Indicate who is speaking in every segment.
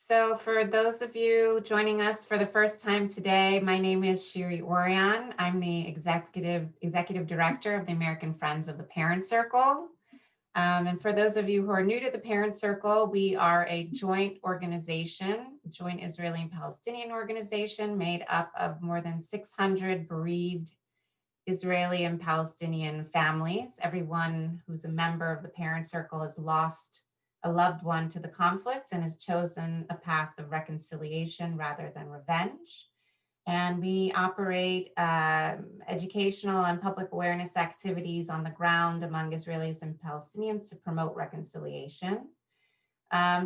Speaker 1: So for those of you joining us for the first time today, my name is Shiri Orion. I'm the executive director of the American Friends of the Parent Circle. And for those of you who are new to the Parent Circle, we are a joint organization, joint Israeli and Palestinian organization made up of more than 600 bereaved Israeli and Palestinian families. Everyone who's a member of the Parent Circle has lost a loved one to the conflict and has chosen a path of reconciliation rather than revenge. And we operate educational and public awareness activities on the ground among Israelis and Palestinians to promote reconciliation.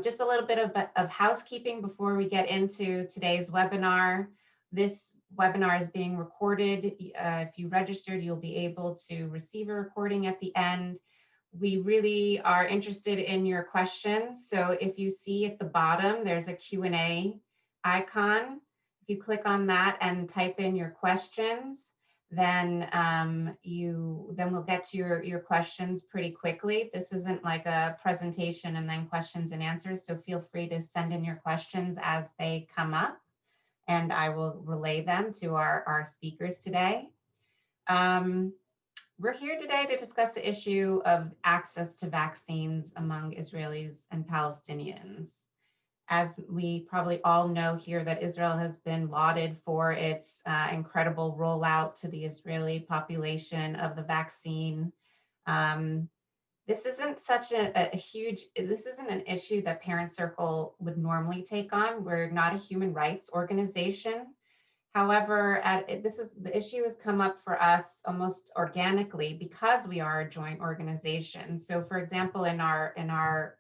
Speaker 1: Just a little bit of housekeeping before we get into today's webinar. This webinar is being recorded. If you registered, you'll be able to receive a recording at the end. We really are interested in your questions. So if you see at the bottom, there's a Q&A icon. If you click on that and type in your questions, then we'll get to your questions pretty quickly. This isn't like a presentation and then questions and answers. So feel free to send in your questions as they come up, and I will relay them to our speakers today. We're here today to discuss the issue of access to vaccines among Israelis and Palestinians. As we probably all know here, that Israel has been lauded for its incredible rollout to the Israeli population of the vaccine. This isn't this isn't an issue that Parent Circle would normally take on. We're not a human rights organization. However, the issue has come up for us almost organically because we are a joint organization. So, for example, in our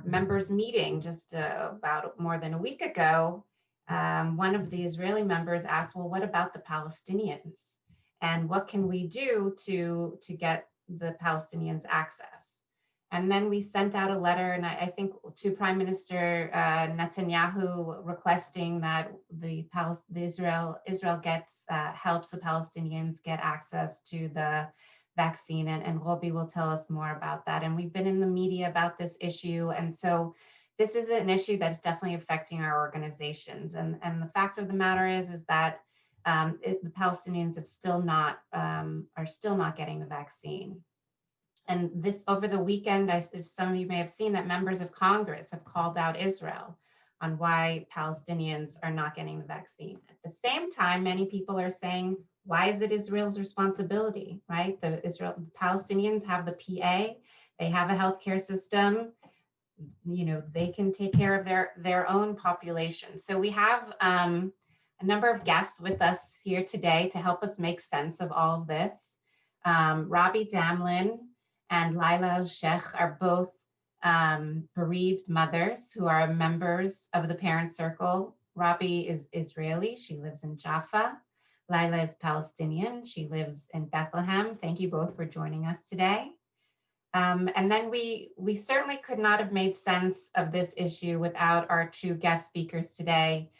Speaker 1: members' meeting just about more than a week ago, one of the Israeli members asked, "Well, what about the Palestinians? And what can we do to get the Palestinians access?" And then we sent out a letter, and I think to Prime Minister Netanyahu, requesting that Israel helps the Palestinians get access to the vaccine. And Robi will tell us more about that. And we've been in the media about this issue. And so this is an issue that's definitely affecting our organizations. And the fact of the matter is that the Palestinians are still not getting the vaccine. And this over the weekend, some of you may have seen that members of Congress have called out Israel on why Palestinians are not getting the vaccine. At the same time, many people are saying, why is it Israel's responsibility, right? The Palestinians have the PA, they have a healthcare system, they can take care of their own population. So we have a number of guests with us here today to help us make sense of all of this. Robi Damelin and Layla Alsheikh are both bereaved mothers who are members of the Parent Circle. Robi is Israeli. She lives in Jaffa. Layla is Palestinian. She lives in Bethlehem. Thank you both for joining us today. And then we certainly could not have made sense of this issue without our two guest speakers today.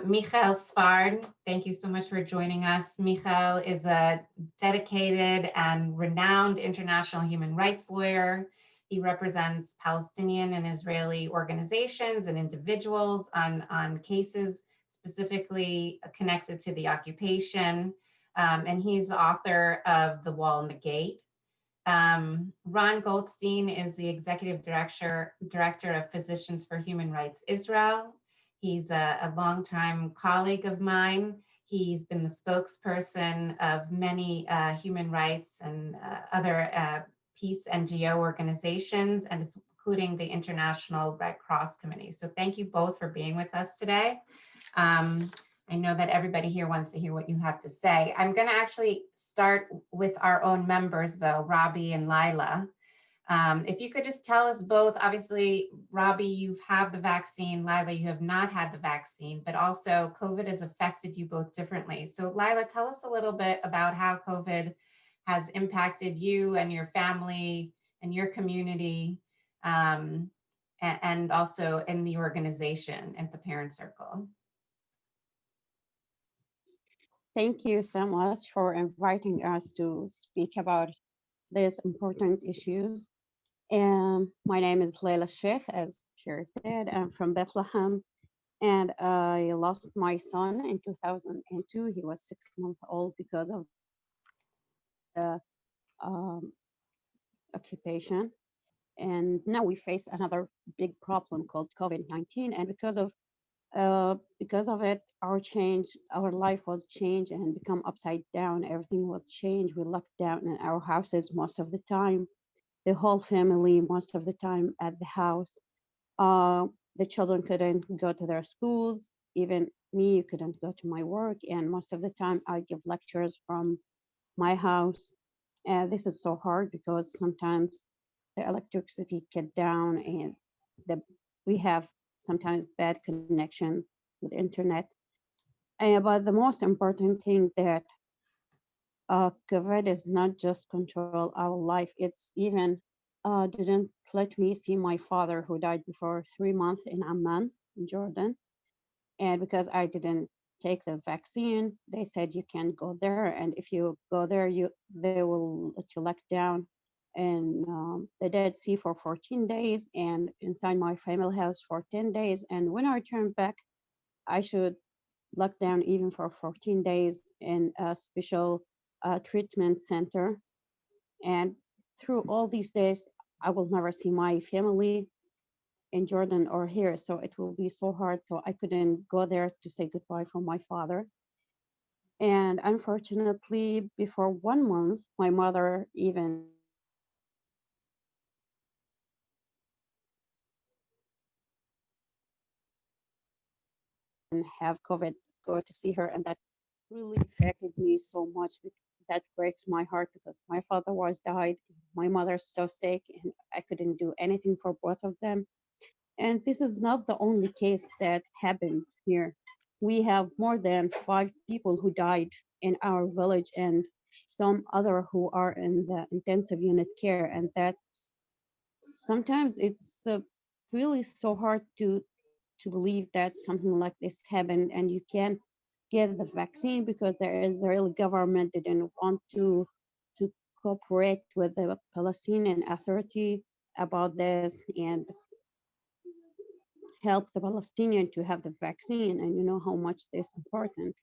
Speaker 1: Mikhail Svard, thank you so much for joining us. Mikhail is a dedicated and renowned international human rights lawyer. He represents Palestinian and Israeli organizations and individuals on cases specifically connected to the occupation. And he's the author of The Wall and the Gate. Ron Goldstein is the executive director of Physicians for Human Rights Israel. He's a longtime colleague of mine. He's been the spokesperson of many human rights and other peace NGO organizations, and including the International Red Cross Committee. So thank you both for being with us today. I know that everybody here wants to hear what you have to say. I'm going to actually start with our own members, though, Robi and Layla. If you could just tell us both, obviously, Robi, you've had the vaccine, Layla, you have not had the vaccine, but also COVID has affected you both differently. So Layla, tell us a little bit about how COVID has impacted you and your family and your community, and also in the organization at the Parent Circle.
Speaker 2: Thank you so much for inviting us to speak about these important issues. My name is Layla Alsheikh, as she said. I'm from Bethlehem, and I lost my son in 2002. He was 6 months old because of the um, occupation. And now we face another big problem called COVID-19. And because of it, our life was changed and become upside down. Everything was changed. We locked down in our houses most of the time. The whole family most of the time at the house. Uh, the children couldn't go to their schools. Even me couldn't go to my work. And most of the time, I give lectures from my house. This is so hard because sometimes the electricity get down and the we have sometimes bad connection with internet. But the most important thing that COVID is not just control our life. It's even didn't let me see my father who died before 3 months in Amman, in Jordan. And because I didn't take the vaccine, they said you can't go there. And if you go there, they will let you lock down in the Dead Sea for 14 days and inside my family house for 10 days. And when I turn back, I should lock down even for 14 days in a special treatment center. And through all these days, I will never see my family in Jordan or here. So it will be so hard. So I couldn't go there to say goodbye from my father. And unfortunately, before 1 month, my mother even have COVID, go to see her. And that really affected me so much. That breaks my heart because my father was died. My mother's so sick and I couldn't do anything for both of them. And this is not the only case that happened here. We have more than 5 people who died in our village and some other who are in the intensive unit care. And that sometimes it's really so hard to believe that something like this happened and you can't get the vaccine because the Israeli government didn't want to cooperate with the Palestinian Authority about this and help the Palestinian to have the vaccine. And you know how much this is important.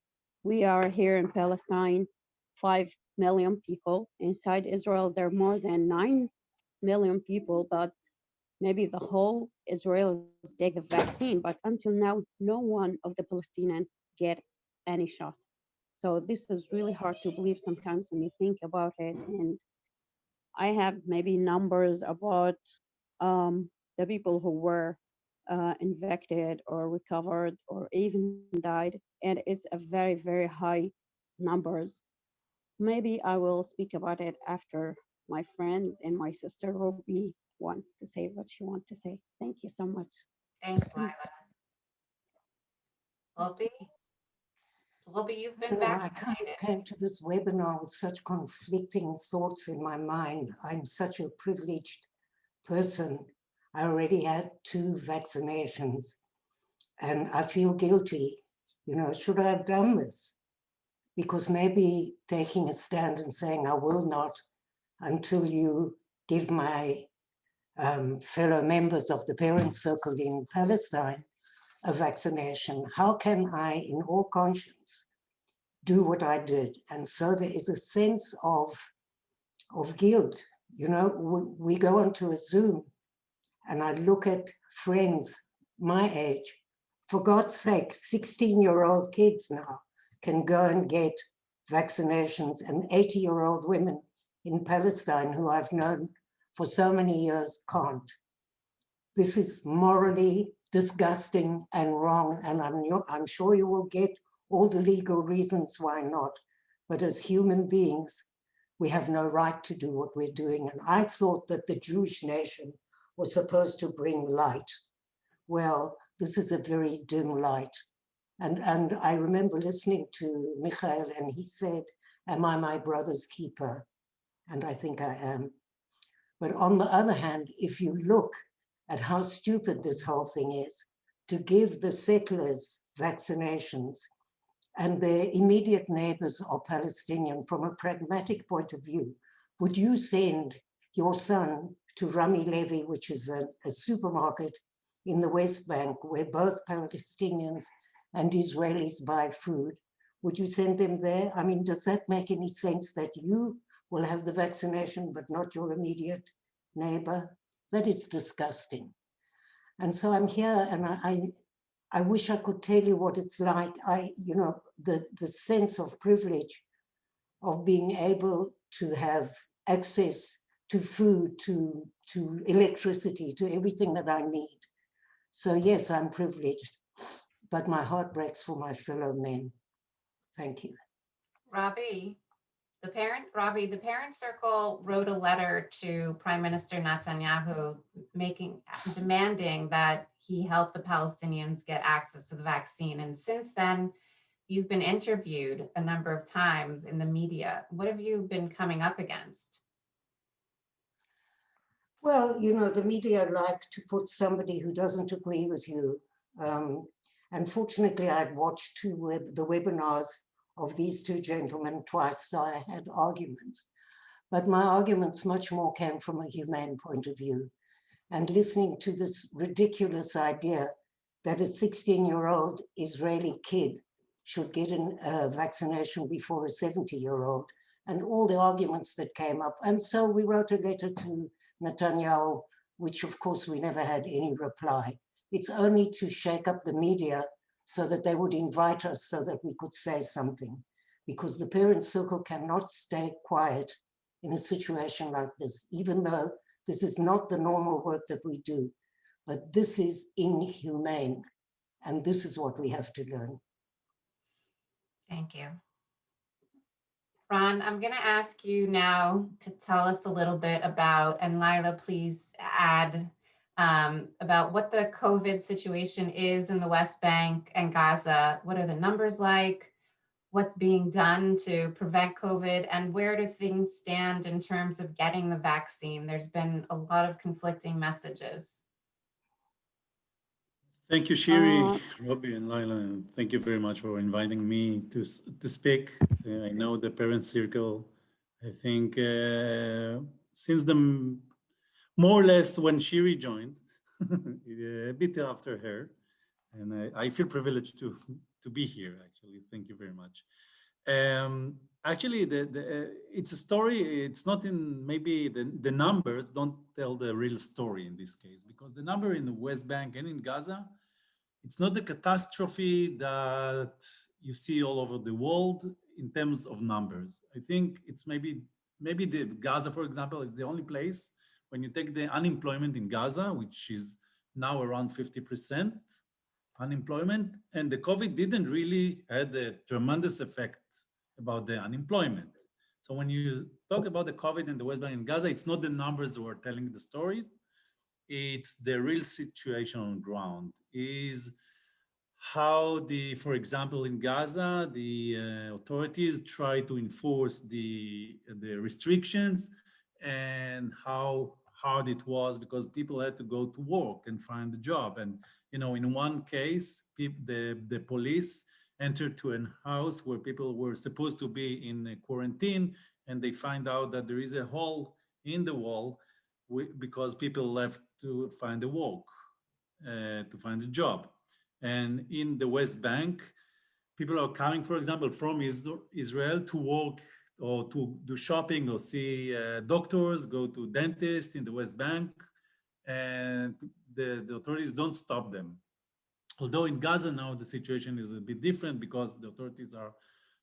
Speaker 2: We are here in Palestine, 5 million people. Inside Israel, there are more than 9 million people, but maybe the whole Israel take the vaccine. But until now, no one of the Palestinians get any shot. So this is really hard to believe sometimes when you think about it. And I have maybe numbers about the people who were infected or recovered or even died, and it's a very, very high numbers. Maybe I will speak about it after my friend and my sister Robi want to say what she want to say. Thank you so much.
Speaker 1: Thanks, Layla. Robi, you've been
Speaker 3: I kind of
Speaker 1: vaccinated.
Speaker 3: came to this webinar with such conflicting thoughts in my mind. I'm such a privileged person. I already had 2 vaccinations and I feel guilty. Should I have done this? Because maybe taking a stand and saying, I will not until you give my fellow members of the parent circle in Palestine a vaccination. How can I, in all conscience, do what I did? And so there is a sense of guilt. We go onto a Zoom and I look at friends my age. For God's sake, 16-year-old kids now can go and get vaccinations, and 80-year-old women in Palestine who I've known for so many years can't. This is morally disgusting and wrong, and I'm sure you will get all the legal reasons why not. But as human beings, we have no right to do what we're doing. And I thought that the Jewish nation was supposed to bring light. Well, this is a very dim light. And I remember listening to Mikhail, and he said, am I my brother's keeper? And I think I am. But on the other hand, if you look at how stupid this whole thing is, to give the settlers vaccinations and their immediate neighbors are Palestinian, from a pragmatic point of view, would you send your son to Rami Levy, which is a supermarket in the West Bank, where both Palestinians and Israelis buy food, would you send them there? I mean, does that make any sense that you will have the vaccination, but not your immediate neighbor? That is disgusting. And so I'm here, and I wish I could tell you what it's like. The sense of privilege of being able to have access to food, to electricity, to everything that I need. So yes, I'm privileged, but my heart breaks for my fellow men. Thank you.
Speaker 1: Robi, the parent circle wrote a letter to Prime Minister Netanyahu demanding that he help the Palestinians get access to the vaccine. And since then, you've been interviewed a number of times in the media. What have you been coming up against?
Speaker 3: Well, the media like to put somebody who doesn't agree with you. Unfortunately, I'd watched the webinars of these two gentlemen twice, so I had arguments. But my arguments much more came from a humane point of view. And listening to this ridiculous idea that a 16-year-old Israeli kid should get a vaccination before a 70-year-old, and all the arguments that came up. And so we wrote a letter to Netanyahu, which of course we never had any reply. It's only to shake up the media so that they would invite us so that we could say something, because the parent circle cannot stay quiet in a situation like this, even though this is not the normal work that we do, but this is inhumane, and this is what we have to learn.
Speaker 1: Thank you. Ron, I'm going to ask you now to tell us a little bit about, and Layla, please add about what the COVID situation is in the West Bank and Gaza. What are the numbers like? What's being done to prevent COVID? And where do things stand in terms of getting the vaccine? There's been a lot of conflicting messages.
Speaker 4: Thank you, Shiri, Robi, and Layla, and thank you very much for inviting me to speak. I know the parent circle, I think, since more or less when Shiri joined, a bit after her, and I feel privileged to be here, actually. Thank you very much. Actually, it's a story. It's not in, maybe the numbers don't tell the real story in this case, because the number in the West Bank and in Gaza, it's not the catastrophe that you see all over the world in terms of numbers. I think it's maybe the Gaza, for example, is the only place when you take the unemployment in Gaza, which is now around 50% unemployment, and the COVID didn't really had a tremendous effect about the unemployment. So when you talk about the COVID in the West Bank and Gaza, it's not the numbers who are telling the stories, it's the real situation on ground. Is how for example, in Gaza, the authorities try to enforce the restrictions, and how hard it was because people had to go to work and find a job. And in one case, the police entered to a house where people were supposed to be in a quarantine, and they find out that there is a hole in the wall because people left to find a work, to find a job. And in the West Bank, people are coming, for example, from Israel to work or to do shopping or see doctors, go to dentists in the West Bank, and the authorities don't stop them. Although in Gaza now the situation is a bit different because the authorities are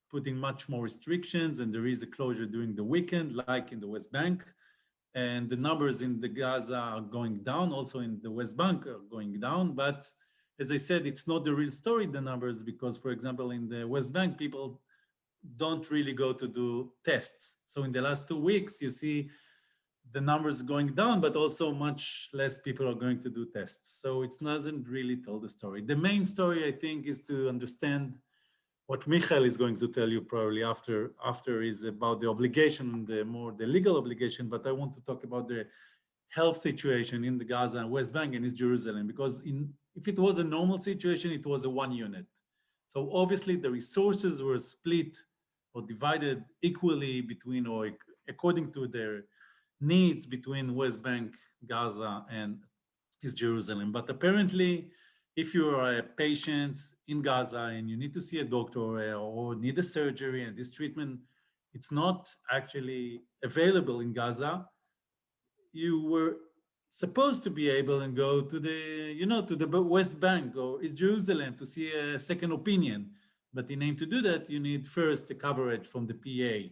Speaker 4: putting much more restrictions and there is a closure during the weekend, like in the West Bank. And the numbers in the Gaza are going down, also in the West Bank are going down. But as I said, it's not the real story, the numbers, because, for example, in the West Bank, people don't really go to do tests. So in the last 2 weeks, you see the numbers going down, but also much less people are going to do tests. So it doesn't really tell the story. The main story, I think, is to understand what Mikhail is going to tell you probably after is about the obligation, the legal obligation, but I want to talk about the health situation in the Gaza and West Bank and East Jerusalem, because if it was a normal situation, it was a one unit. So obviously the resources were split or divided equally between, or according to their needs, between West Bank, Gaza, and is Jerusalem. But apparently, if you are a patient in Gaza and you need to see a doctor or need a surgery and this treatment, it's not actually available in Gaza, you were supposed to be able and go to the, to the West Bank or East Jerusalem to see a second opinion. But in aim to do that, you need first a coverage from the PA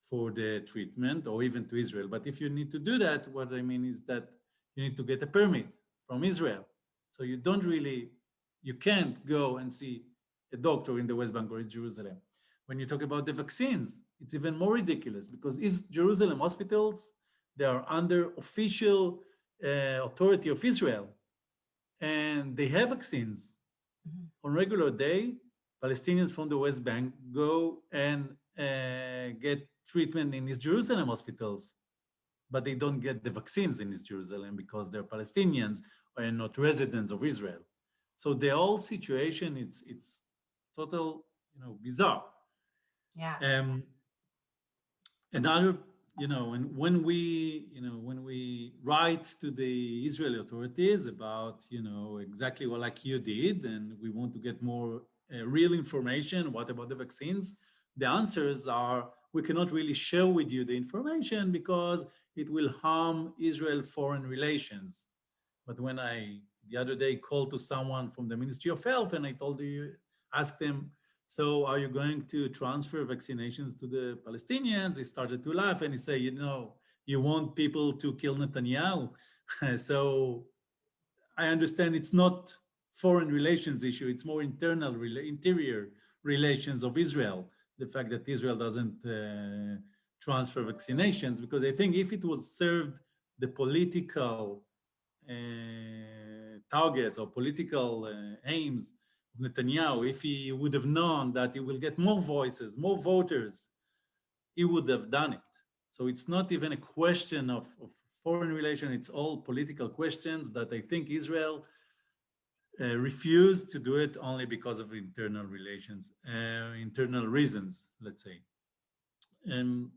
Speaker 4: for the treatment or even to Israel. But if you need to do that, what I mean is that you need to get a permit from Israel. So you can't go and see a doctor in the West Bank or in Jerusalem. When you talk about the vaccines, it's even more ridiculous because East Jerusalem hospitals, they are under official authority of Israel, and they have vaccines. On regular day, Palestinians from the West Bank go and get treatment in East Jerusalem hospitals, but they don't get the vaccines in East Jerusalem because they're Palestinians and not residents of Israel. So the whole situation, it's total, bizarre.
Speaker 1: Yeah.
Speaker 4: Another, and when we write to the Israeli authorities about, exactly what like you did, and we want to get more real information, what about the vaccines? The answers are, we cannot really share with you the information because it will harm Israel foreign relations. But when the other day called to someone from the Ministry of Health and I asked them, so are you going to transfer vaccinations to the Palestinians? He started to laugh and he said, you want people to kill Netanyahu. So I understand it's not foreign relations issue, it's more interior relations of Israel. The fact that Israel doesn't transfer vaccinations, because I think if it was served the political targets or political aims of Netanyahu, if he would have known that he will get more voices, more voters, he would have done it. So it's not even a question of foreign relations, it's all political questions that I think Israel refused to do it only because of internal relations, internal reasons, let's say. And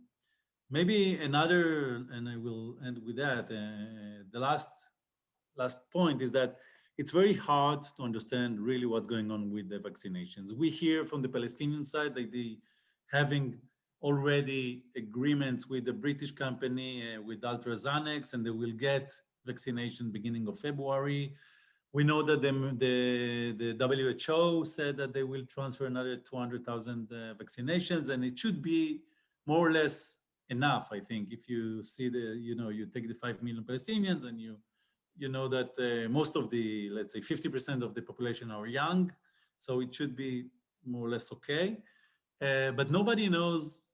Speaker 4: maybe another, and I will end with that, the last point is that it's very hard to understand really what's going on with the vaccinations. We hear from the Palestinian side that they having already agreements with the British company, with AstraZeneca, and they will get vaccination beginning of February. We know that the WHO said that they will transfer another 200,000 vaccinations, and it should be more or less enough, I think. If you see you take the 5 million Palestinians and you know that most of the, let's say 50% of the population are young, so it should be more or less okay. But nobody knows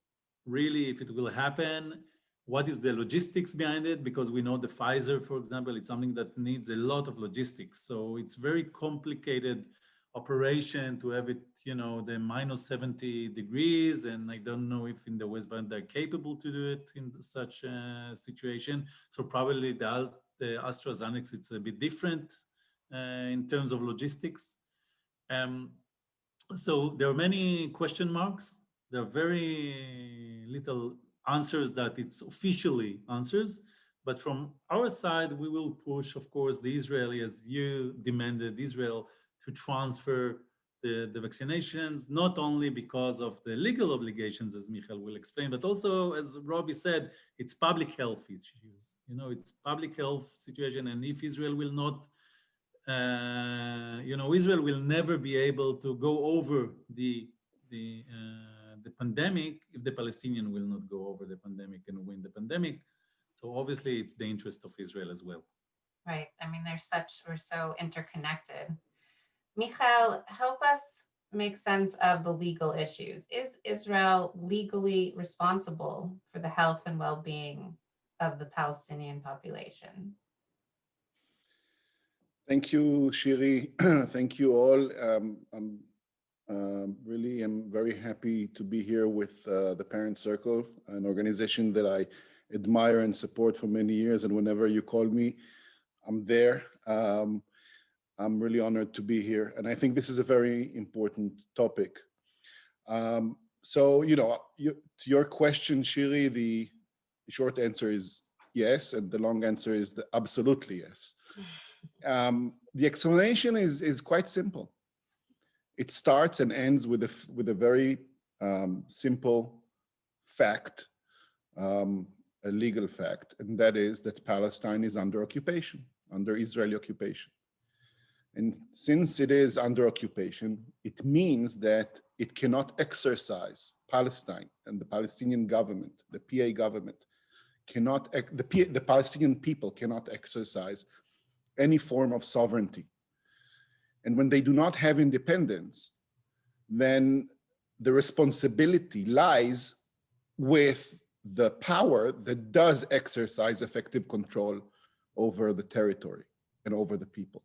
Speaker 4: really if it will happen, what is the logistics behind it, because we know the Pfizer, for example, it's something that needs a lot of logistics. So it's very complicated operation to have it, the minus 70 degrees. And I don't know if in the West Bank they're capable to do it in such a situation. So probably the AstraZeneca, it's a bit different in terms of logistics. So there are many question marks. There are very little answers that it's officially answers. But from our side, we will push, of course, the Israeli, as you demanded, Israel to transfer the vaccinations, not only because of the legal obligations, as Mikhail will explain, but also, as Robi said, it's public health issues. It's public health situation. And if Israel will not, Israel will never be able to go over the pandemic if the Palestinian will not go over the pandemic and win the pandemic. So obviously it's the interest of Israel as well.
Speaker 1: Right. I mean, we're so interconnected. Mikhail, help us make sense of the legal issues. Is Israel legally responsible for the health and well-being of the Palestinian population?
Speaker 5: Thank you, Shiri. Thank you all. Really am very happy to be here with the Parent Circle, an organization that I admire and support for many years. And whenever you call me, I'm there. I'm really honored to be here. And I think this is a very important topic. So, to your question, Shiri, the short answer is yes. And the long answer is absolutely yes. The explanation is quite simple. It starts and ends with a very simple fact, a legal fact, and that is that Palestine is under occupation, under Israeli occupation. And since it is under occupation, it means that it cannot exercise, Palestine and the Palestinian government, the PA government, the Palestinian people cannot exercise any form of sovereignty. And when they do not have independence, then the responsibility lies with the power that does exercise effective control over the territory and over the people.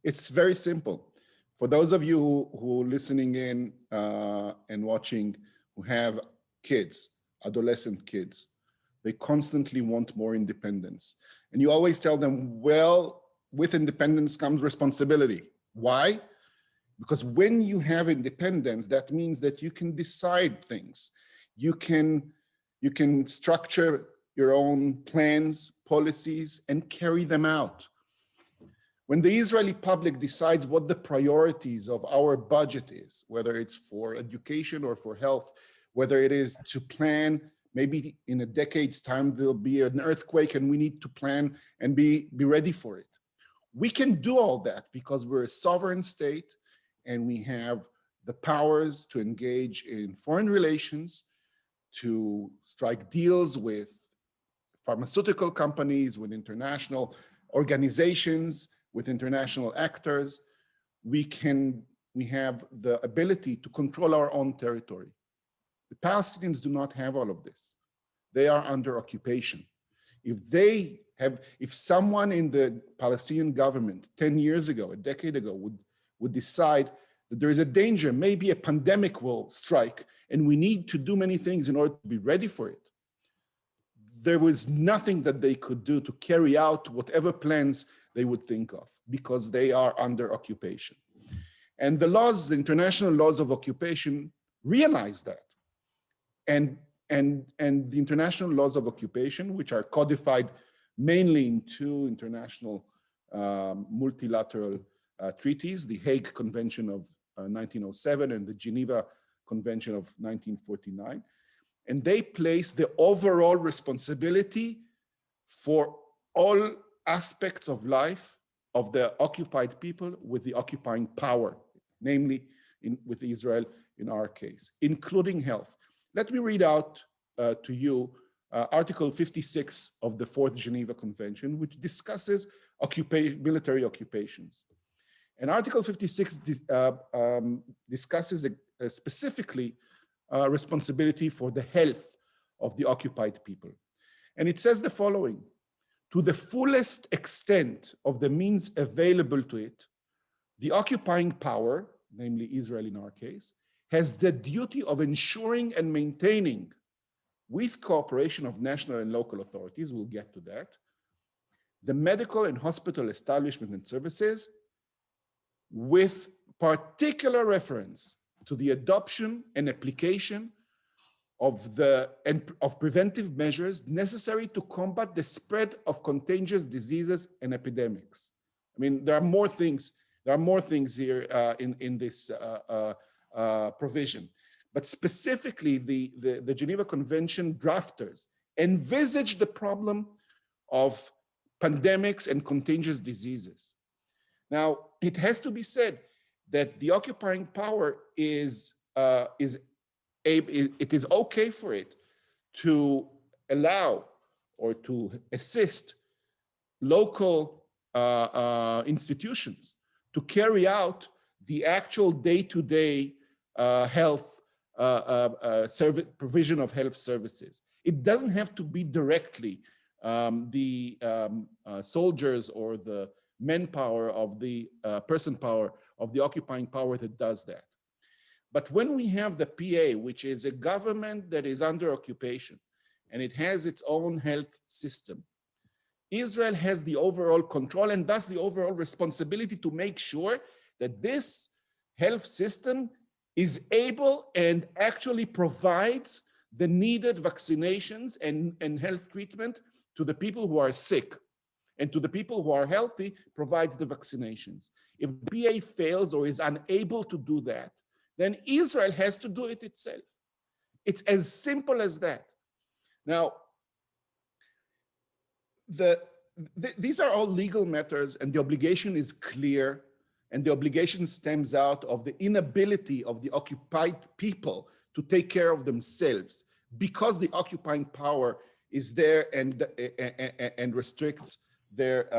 Speaker 5: It's very simple. For those of you who are listening in and watching, who have kids, adolescent kids, they constantly want more independence. And you always tell them, well, with independence comes responsibility. Why? Because when you have independence, that means that you can decide things. You can structure your own plans, policies, and carry them out. When the Israeli public decides what the priorities of our budget is, whether it's for education or for health, whether it is to plan, maybe in a decade's time, there'll be an earthquake and we need to plan and be ready for it. We can do all that because we're a sovereign state and we have the powers to engage in foreign relations, to strike deals with pharmaceutical companies, with international organizations, with international actors. We have the ability to control our own territory. The Palestinians do not have all of this. They are under occupation. If someone in the Palestinian government 10 years ago, a decade ago, would decide that there is a danger, maybe a pandemic will strike, and we need to do many things in order to be ready for it, there was nothing that they could do to carry out whatever plans they would think of, because they are under occupation. And the laws, the international laws of occupation, realize that. And the international laws of occupation, which are codified mainly in two international multilateral treaties, the Hague Convention of 1907 and the Geneva Convention of 1949, and they place the overall responsibility for all aspects of life of the occupied people with the occupying power, namely with Israel in our case, including health. Let me read out to you Article 56 of the Fourth Geneva Convention, which discusses military occupations. And Article 56 discusses specifically responsibility for the health of the occupied people. And it says the following: to the fullest extent of the means available to it, the occupying power, namely Israel in our case, has the duty of ensuring and maintaining, with cooperation of national and local authorities, we'll get to that, the medical and hospital establishment and services, with particular reference to the adoption and application of preventive measures necessary to combat the spread of contagious diseases and epidemics. I mean, there are more things here in this provision. But specifically, the Geneva Convention drafters envisage the problem of pandemics and contagious diseases. Now, it has to be said that the occupying power it is okay for it to allow or to assist local institutions to carry out the actual day-to-day health provision of health services. It doesn't have to be directly the soldiers or the manpower of the person power of the occupying power that does that. But when we have the PA, which is a government that is under occupation, and it has its own health system, Israel has the overall control and thus the overall responsibility to make sure that this health system is able and actually provides the needed vaccinations and health treatment to the people who are sick. and to the people who are healthy, provides the vaccinations. If the PA fails or is unable to do that, then Israel has to do it itself. It's as simple as that. Now, these are all legal matters, and the obligation is clear, and the obligation stems out of the inability of the occupied people to take care of themselves because the occupying power is there and restricts their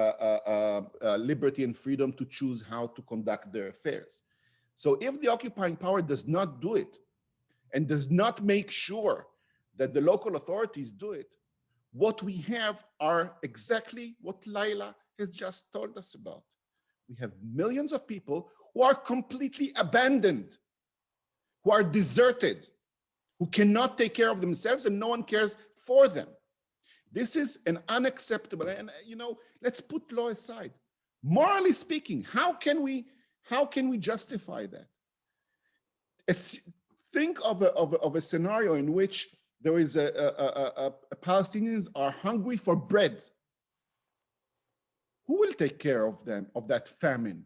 Speaker 5: liberty and freedom to choose how to conduct their affairs. So if the occupying power does not do it and does not make sure that the local authorities do it, what we have are exactly what Layla has just told us about. We have millions of people who are completely abandoned, who are deserted, who cannot take care of themselves, and no one cares for them. This is an unacceptable, and let's put law aside. Morally speaking, how can we justify that? Think of a scenario in which there is Palestinians are hungry for bread. Who will take care of them, of that famine?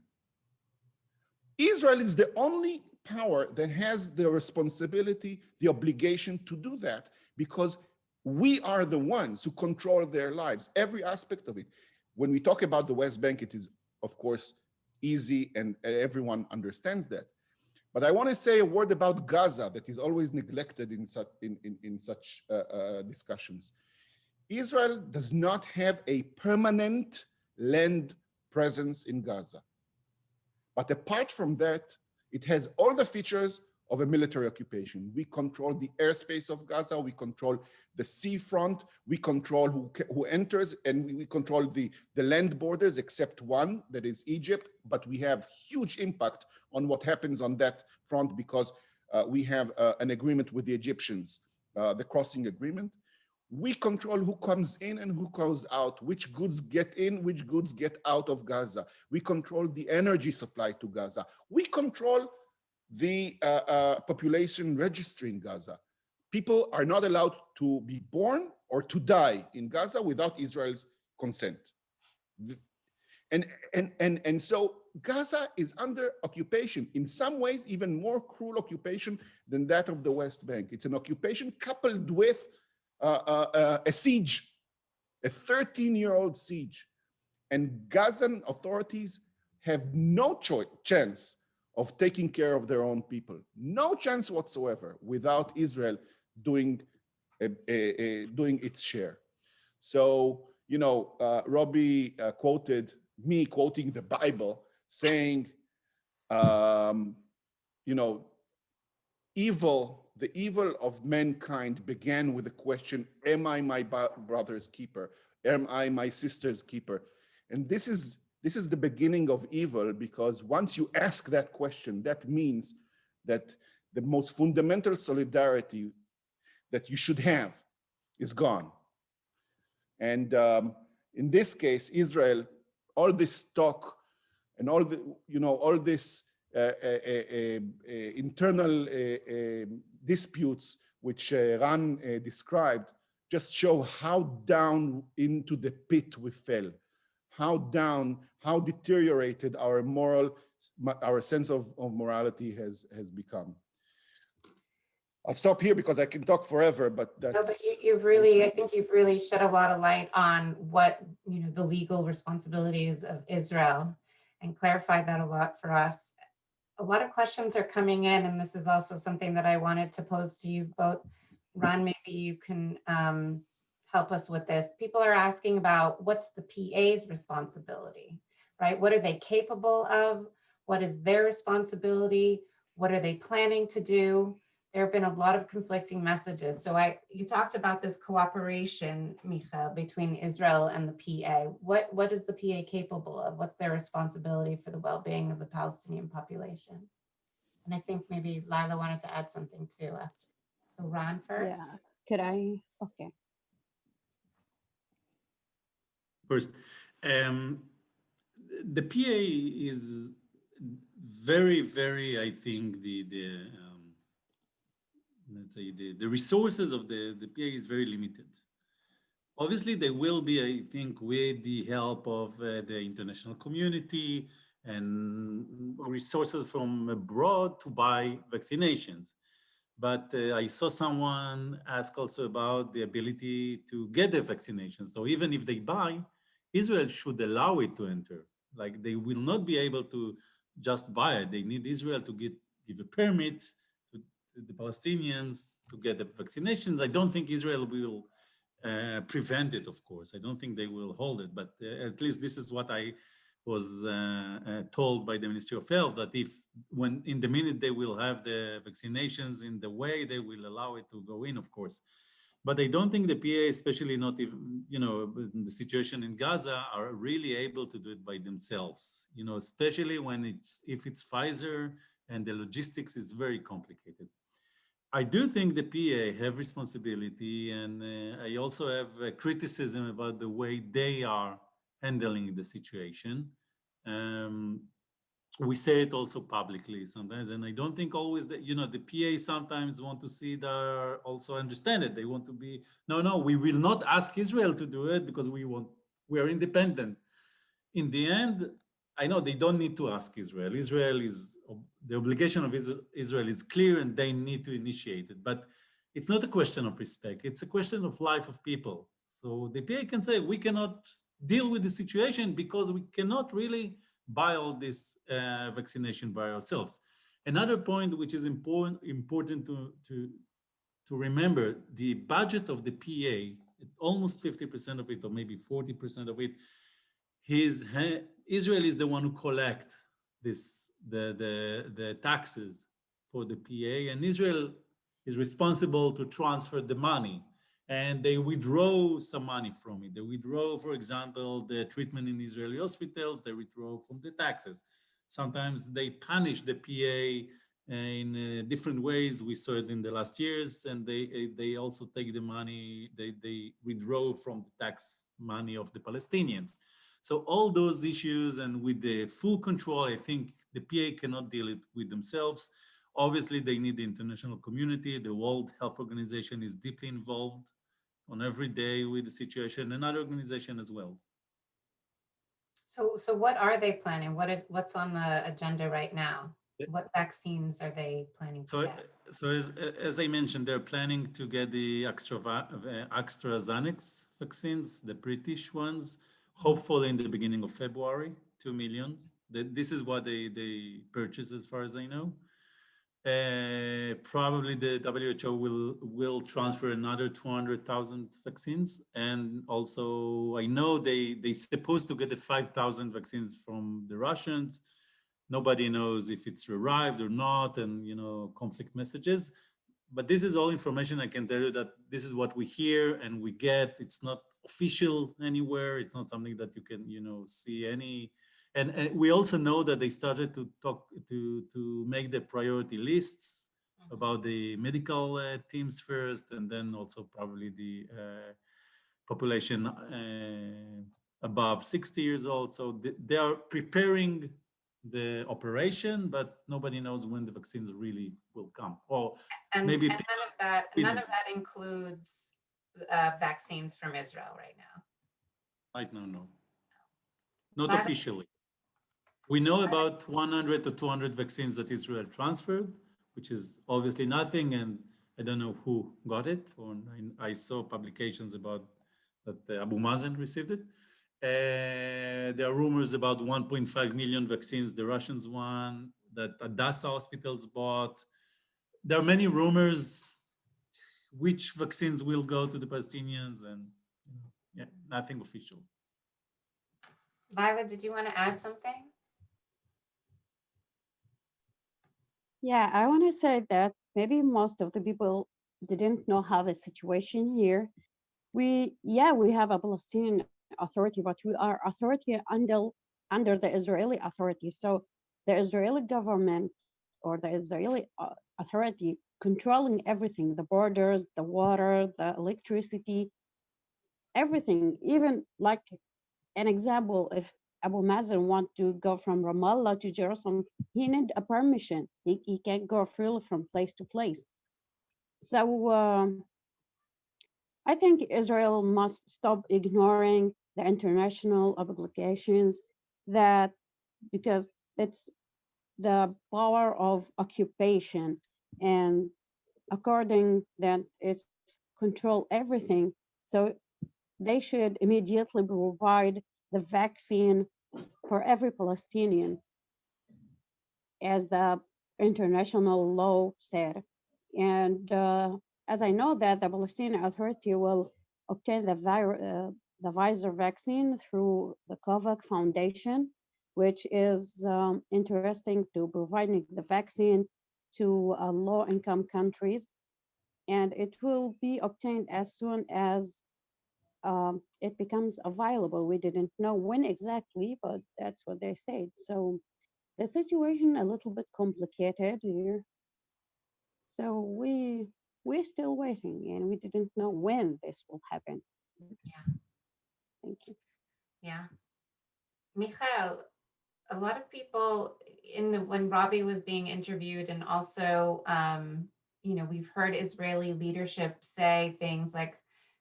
Speaker 5: Israel is the only power that has the responsibility, the obligation to do that, because we are the ones who control their lives, every aspect of it. When we talk about the West Bank, it is, of course, easy and everyone understands that. But I want to say a word about Gaza that is always neglected in such discussions. Israel does not have a permanent land presence in Gaza. But apart from that, it has all the features of a military occupation. We control the airspace of Gaza, we control the seafront, we control who enters, and we control the land borders, except one, that is Egypt, but we have huge impact on what happens on that front because we have an agreement with the Egyptians, the crossing agreement. We control who comes in and who goes out, which goods get in, which goods get out of Gaza. We control the energy supply to Gaza. We control the population registry in Gaza. People are not allowed to be born or to die in Gaza without Israel's consent. And so Gaza is under occupation, in some ways even more cruel occupation than that of the West Bank. It's an occupation coupled with a siege, a 13-year-old siege. And Gazan authorities have no chance of taking care of their own people. No chance whatsoever without Israel doing its share. So, Robi quoted me quoting the Bible saying, the evil of mankind began with the question, am I my brother's keeper? Am I my sister's keeper? And this is the beginning of evil, because once you ask that question, that means that the most fundamental solidarity that you should have is gone. And in this case, Israel, all this talk and all this internal disputes which Ran described just show how down into the pit we fell, how deteriorated our sense of morality has become. I'll stop here because I can talk forever, but that's.
Speaker 1: No, but I think you've really shed a lot of light on what, the legal responsibilities of Israel and clarified that a lot for us. A lot of questions are coming in, and this is also something that I wanted to pose to you both. Ron, maybe you can help us with this. People are asking about what's the PA's responsibility, right? What are they capable of? What is their responsibility? What are they planning to do? There have been a lot of conflicting messages. So you talked about this cooperation, Mikhail, between Israel and the PA. What is the PA capable of? What's their responsibility for the well-being of the Palestinian population? And I think maybe Layla wanted to add something too. So Ron first.
Speaker 2: Yeah, could I? Okay.
Speaker 4: First, the PA is very, very, I think let's say the resources of the PA is very limited. Obviously, they will be, I think, with the help of the international community and resources from abroad to buy vaccinations. But I saw someone ask also about the ability to get the vaccination. So even if they buy, Israel should allow it to enter. Like they will not be able to just buy it. They need Israel to give a permit to the Palestinians to get the vaccinations. I don't think Israel will prevent it, of course. I don't think they will hold it, but at least this is what I was told by the Ministry of Health, that if when in the minute they will have the vaccinations in the way, they will allow it to go in, of course. But I don't think the PA, especially not even, the situation in Gaza, are really able to do it by themselves, especially when if it's Pfizer and the logistics is very complicated. I do think the PA have responsibility, and I also have criticism about the way they are handling the situation. We say it also publicly sometimes, and I don't think always that, the PA sometimes want to see that also understand it. They want to be, no, we will not ask Israel to do it because we are independent. In the end, I know they don't need to ask Israel. The obligation of Israel is clear and they need to initiate it. But it's not a question of respect. It's a question of life of people. So the PA can say, we cannot deal with the situation because we cannot really buy all this vaccination by ourselves. Another point which is important to remember, the budget of the PA, almost 50% of it, or maybe 40% of it, Israel is the one who collect the taxes for the PA, and Israel is responsible to transfer the money, and they withdraw some money from it. They withdraw, for example, the treatment in Israeli hospitals. They withdraw from the taxes. Sometimes they punish the PA in different ways. We saw it in the last years, and they also take the money. They withdraw from the tax money of the Palestinians. So all those issues, and with the full control, I think the PA cannot deal it with themselves. Obviously, they need the international community. The World Health Organization is deeply involved on every day with the situation, and other organizations as well.
Speaker 1: So what are they planning? What's on the agenda right now? What vaccines are they planning to get?
Speaker 4: So as I mentioned, they're planning to get the AstraZeneca vaccines, the British ones, hopefully in the beginning of February, 2 million. This is what they purchased, as far as I know. Probably the WHO will transfer another 200,000 vaccines, and also I know they supposed to get the 5,000 vaccines from the Russians. Nobody knows if it's arrived or not, and conflict messages. But this is all information. I can tell you that this is what we hear and we get. It's not official anywhere. It's not something that you can see any. And we also know that they started to talk to make the priority lists about the medical teams first, and then also probably the population above 60 years old. So they are preparing the operation, but nobody knows when the vaccines really will come. Or maybe
Speaker 1: none of that includes vaccines from Israel right now.
Speaker 4: Right now, no. Not officially. We know about 100 to 200 vaccines that Israel transferred, which is obviously nothing, and I don't know who got it. Or I saw publications about that Abu Mazen received it. There are rumors about 1.5 million vaccines, the Russians won, that Hadassah hospitals bought. There are many rumors which vaccines will go to the Palestinians, and nothing official.
Speaker 1: Layla, did you want to add something?
Speaker 2: Yeah, I want to say that maybe most of the people didn't know how the situation here. We have a Palestinian authority, but we are authority under the Israeli authority. So the Israeli government or the Israeli authority controlling everything, the borders, the water, the electricity, everything. Even like an example, if Abu Mazen want to go from Ramallah to Jerusalem, he need a permission. He can't go freely from place to place. So I think Israel must stop ignoring the international obligations that because it's the power of occupation and according that it's control everything. So they should immediately provide the vaccine for every Palestinian, as the international law said. And as I know that the Palestinian Authority will obtain the Pfizer vaccine through the COVAX Foundation, which is interesting to providing the vaccine to low-income countries. And it will be obtained as soon as it becomes available. We didn't know when exactly, but that's what they said. So the situation a little bit complicated here. So we're still waiting, and we didn't know when this will happen.
Speaker 1: Yeah.
Speaker 2: Thank you.
Speaker 1: Yeah. Mikhail, a lot of people when Robi was being interviewed, and also, we've heard Israeli leadership say things like,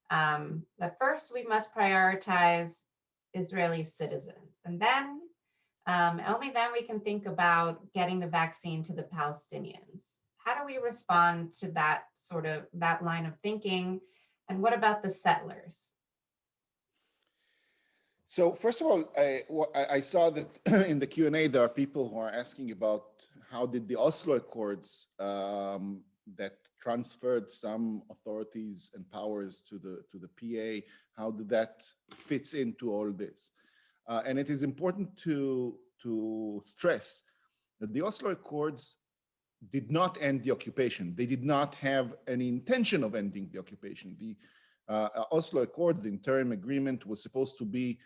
Speaker 1: that first we must prioritize Israeli citizens, and then only then we can think about getting the vaccine to the Palestinians. How do we respond to that line of thinking? And what about the settlers?
Speaker 5: So first of all, I saw that in the Q&A, there are people who are asking about how did the Oslo Accords that transferred some authorities and powers to the PA, how did that fits into all this? And it is important to stress that the Oslo Accords did not end the occupation. They did not have any intention of ending the occupation. The Oslo Accord, the interim agreement, was supposed to be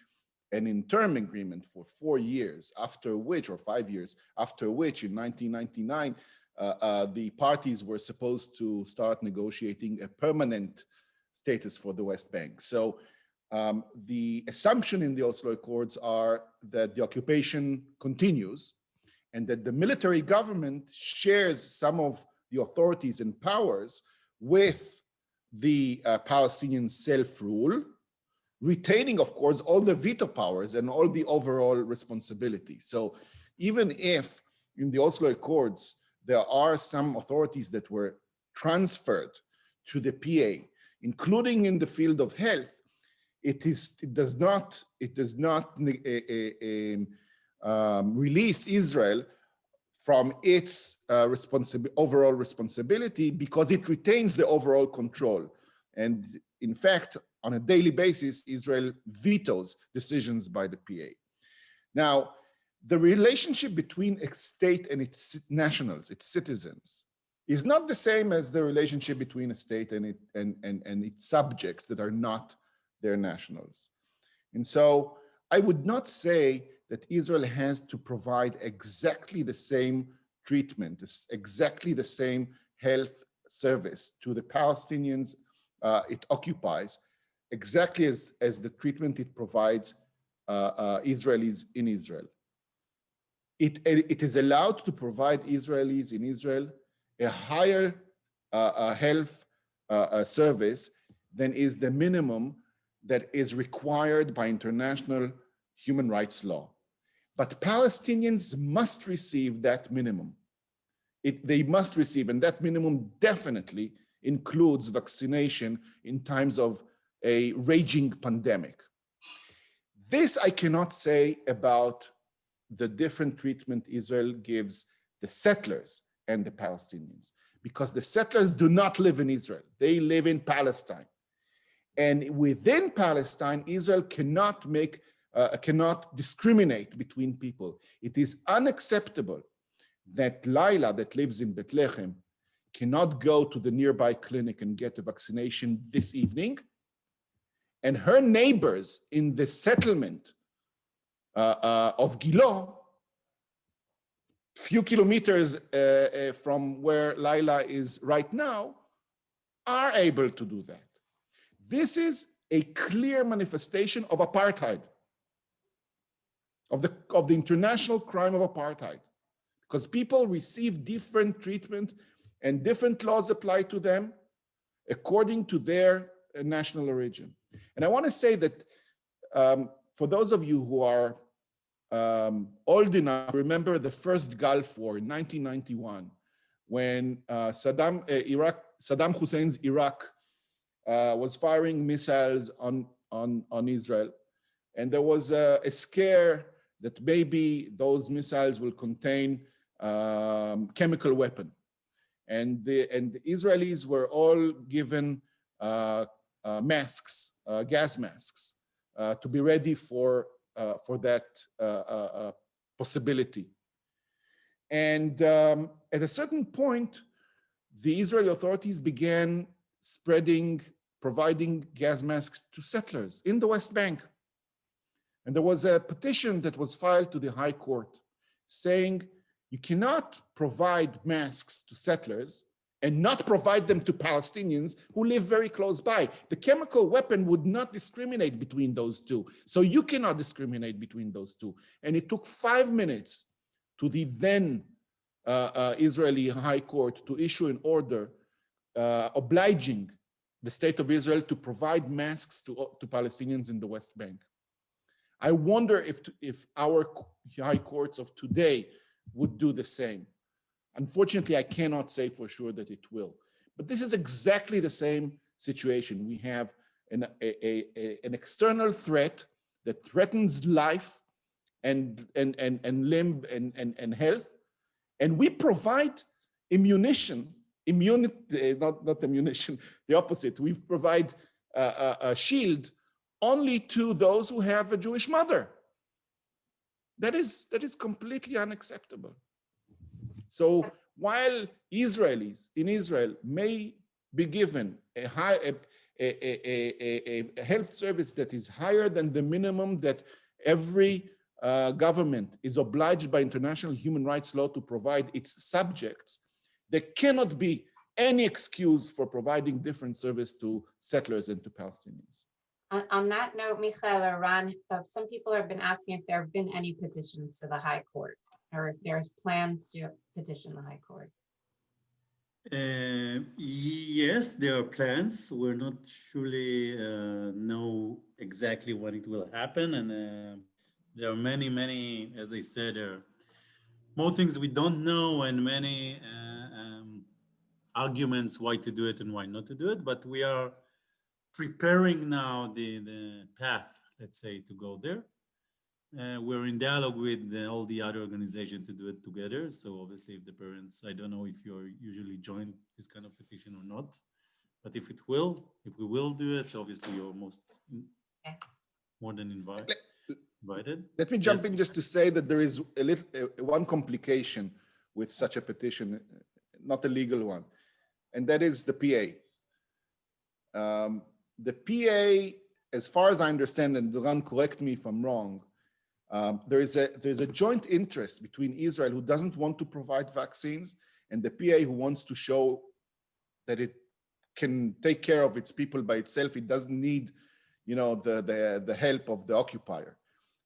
Speaker 5: an interim agreement for 4 years, after which, or 5 years, after which in 1999, the parties were supposed to start negotiating a permanent status for the West Bank. So the assumption in the Oslo Accords are that the occupation continues and that the military government shares some of the authorities and powers with the Palestinian self-rule, retaining, of course, all the veto powers and all the overall responsibility. So even if in the Oslo Accords, there are some authorities that were transferred to the PA, including in the field of health, it does not release Israel from its overall responsibility, because it retains the overall control. And in fact, on a daily basis, Israel vetoes decisions by the PA. Now, the relationship between a state and its nationals, its citizens, is not the same as the relationship between a state and its subjects that are not their nationals. And so I would not say that Israel has to provide exactly the same treatment, exactly the same health service to the Palestinians it occupies, exactly as the treatment it provides Israelis in Israel. It is allowed to provide Israelis in Israel a higher health service than is the minimum that is required by international human rights law. But Palestinians must receive that minimum. They must receive, and that minimum definitely includes vaccination in times of a raging pandemic. This I cannot say about the different treatment Israel gives the settlers and the Palestinians, because the settlers do not live in Israel. They live in Palestine. And within Palestine, Israel cannot discriminate between people. It is unacceptable that Layla, that lives in Bethlehem, cannot go to the nearby clinic and get a vaccination this evening, and her neighbors in the settlement of Gilo, few kilometers from where Layla is right now, are able to do that. This is a clear manifestation of apartheid, of the international crime of apartheid, because people receive different treatment and different laws apply to them according to their national origin. And I want to say that for those of you who are old enough to remember the first Gulf War in 1991, when Saddam Hussein's Iraq was firing missiles on Israel. And there was a scare that maybe those missiles will contain chemical weapon. And the Israelis were all given masks, gas masks, to be ready for that possibility. And at a certain point, the Israeli authorities began providing gas masks to settlers in the West Bank. And there was a petition that was filed to the High Court saying you cannot provide masks to settlers and not provide them to Palestinians who live very close by. The chemical weapon would not discriminate between those two. So you cannot discriminate between those two. And it took 5 minutes to the then Israeli High Court to issue an order obliging the State of Israel to provide masks to Palestinians in the West Bank. I wonder if our high courts of today would do the same. Unfortunately, I cannot say for sure that it will. But this is exactly the same situation. We have an external threat that threatens life and limb and health, and we provide immunity, not ammunition, the opposite. We provide a shield only to those who have a Jewish mother. That is completely unacceptable. So while Israelis in Israel may be given a health service that is higher than the minimum that every government is obliged by international human rights law to provide its subjects, there cannot be any excuse for providing different service to settlers and to Palestinians.
Speaker 1: On that note, Mikhail or Ron, some people have been asking if there have been any petitions to the High Court, or if there's plans to petition the High Court.
Speaker 4: Yes, there are plans. We're not surely know exactly when it will happen, and there are many, as I said, there are more things we don't know, and many arguments why to do it and why not to do it. But we are preparing now the path, let's say, to go there. We're in dialogue with all the other organizations to do it together. So obviously, if the parents, I don't know if you're usually join this kind of petition or not, but if we will do it, obviously you're more than invited.
Speaker 5: Let me jump in just to say that there is one complication with such a petition, not a legal one, and that is the PA. The PA, as far as I understand, and Duran, correct me if I'm wrong, there's a joint interest between Israel, who doesn't want to provide vaccines, and the PA, who wants to show that it can take care of its people by itself. It doesn't need, the help of the occupier.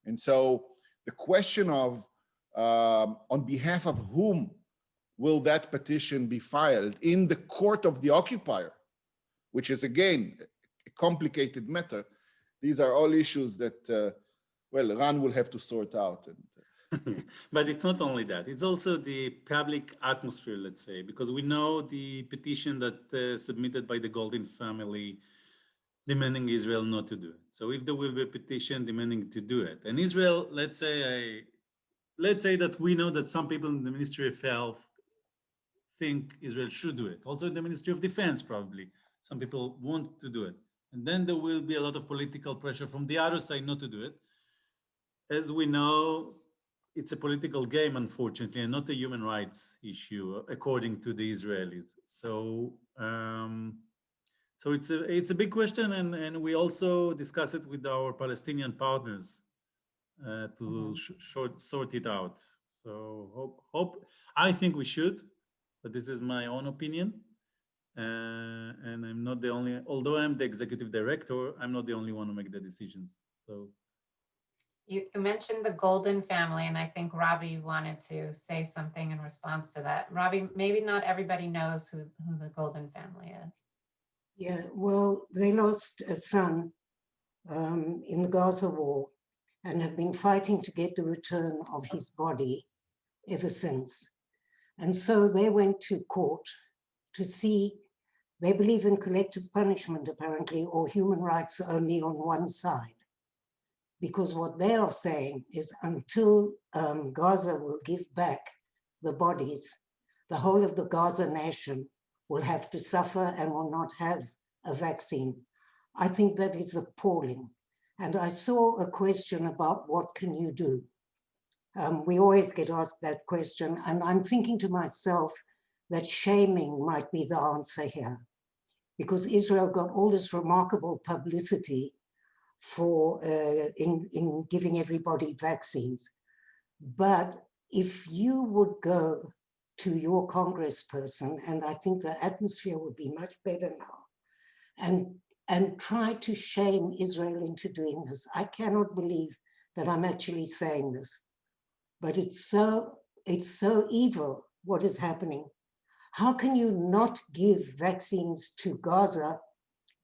Speaker 5: And so the question of on behalf of whom will that petition be filed in the court of the occupier, which is again a complicated matter. These are all issues that, Ran will have to sort out.
Speaker 4: But it's not only that, it's also the public atmosphere, let's say, because we know the petition that submitted by the Goldstein family demanding Israel not to do it. So if there will be a petition demanding to do it, and Israel, let's say that we know that some people in the Ministry of Health think Israel should do it. Also in the Ministry of Defense, probably, some people want to do it. And then there will be a lot of political pressure from the other side not to do it. As we know, it's a political game, unfortunately, and not a human rights issue, according to the Israelis. So, it's a big question, and we also discuss it with our Palestinian partners to sort it out. So, I think we should, but this is my own opinion, and I'm not the only. Although I'm the executive director, I'm not the only one who make the decisions. So.
Speaker 1: You mentioned the Goldstein family, and I think Robi wanted to say something in response to that. Robi, maybe not everybody knows who the Goldstein family is.
Speaker 3: Yeah, well, they lost a son in the Gaza war and have been fighting to get the return of his body ever since. And so they went to court to see, they believe in collective punishment apparently, or human rights only on one side. Because what they are saying is until Gaza will give back the bodies, the whole of the Gaza nation will have to suffer and will not have a vaccine. I think that is appalling. And I saw a question about what can you do? We always get asked that question, and I'm thinking to myself that shaming might be the answer here, because Israel got all this remarkable publicity for in giving everybody vaccines. But if you would go to your congressperson, and I think the atmosphere would be much better now, and try to shame Israel into doing this. I cannot believe that I'm actually saying this, but it's so evil what is happening. How can you not give vaccines to Gaza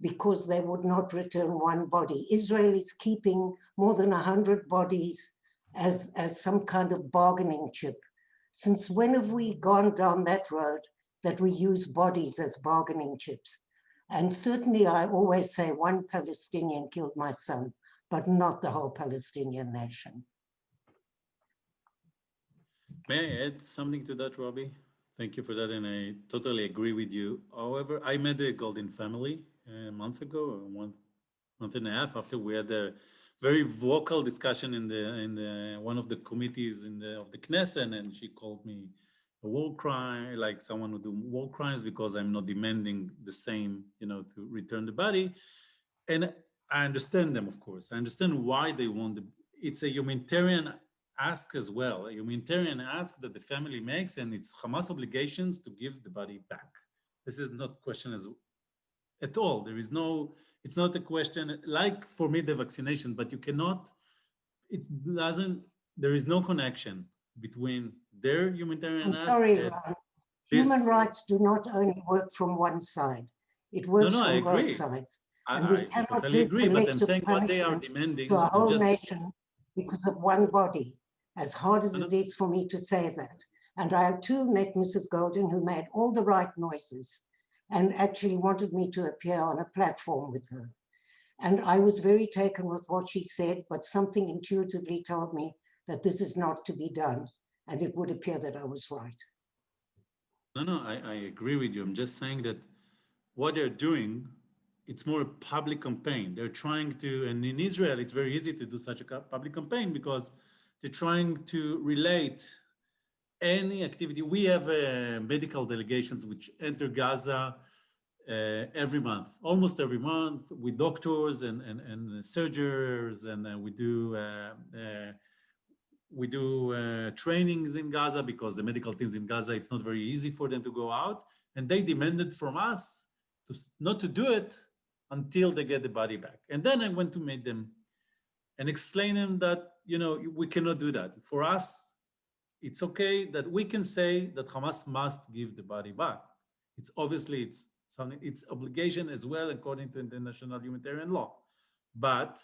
Speaker 3: because they would not return one body? Israel is keeping more than 100 bodies as some kind of bargaining chip. Since when have we gone down that road that we use bodies as bargaining chips? And certainly I always say one Palestinian killed my son, but not the whole Palestinian nation.
Speaker 4: May I add something to that, Robi? Thank you for that, and I totally agree with you. However, I met the Goldstein family a month ago, or month and a half after we had a very vocal discussion in the one of the committees of the Knesset, and she called me a war crime, like someone who do war crimes because I'm not demanding the same, to return the body. And I understand them, of course. I understand why they want it's a humanitarian ask as well, a humanitarian ask that the family makes, and it's Hamas obligations to give the body back. This is not question at all. There is no, it's not a question, like for me, the vaccination, but you cannot, there is no connection between their humanitarian
Speaker 3: I'm
Speaker 4: ask
Speaker 3: sorry,
Speaker 4: and
Speaker 3: Ron.
Speaker 4: this.
Speaker 3: Human rights do not only work from one side. It
Speaker 4: No,
Speaker 3: works
Speaker 4: I
Speaker 3: from both
Speaker 4: agree.
Speaker 3: sides. And we
Speaker 4: I
Speaker 3: cannot
Speaker 4: totally
Speaker 3: do
Speaker 4: agree, but I'm
Speaker 3: collective
Speaker 4: saying what they are
Speaker 3: punishment
Speaker 4: demanding,
Speaker 3: to a
Speaker 4: I'm
Speaker 3: whole
Speaker 4: just,
Speaker 3: nation because of one body, as hard as it is for me to say that. And I too met Mrs. Golden, who made all the right noises and actually wanted me to appear on a platform with her. And I was very taken with what she said, but something intuitively told me that this is not to be done. And it would appear that I was right.
Speaker 4: No, I agree with you. I'm just saying that what they're doing, it's more a public campaign. They're trying to, and in Israel, it's very easy to do such a public campaign because they're trying to relate any activity. We have medical delegations which enter Gaza every month, almost every month, with doctors and surgeons, and we do trainings in Gaza because the medical teams in Gaza, it's not very easy for them to go out, and they demanded from us not to do it until they get the body back. And then I went to meet them and explain them that we cannot do that. For us, it's okay that we can say that Hamas must give the body back. It's obviously it's obligation as well according to international humanitarian law, but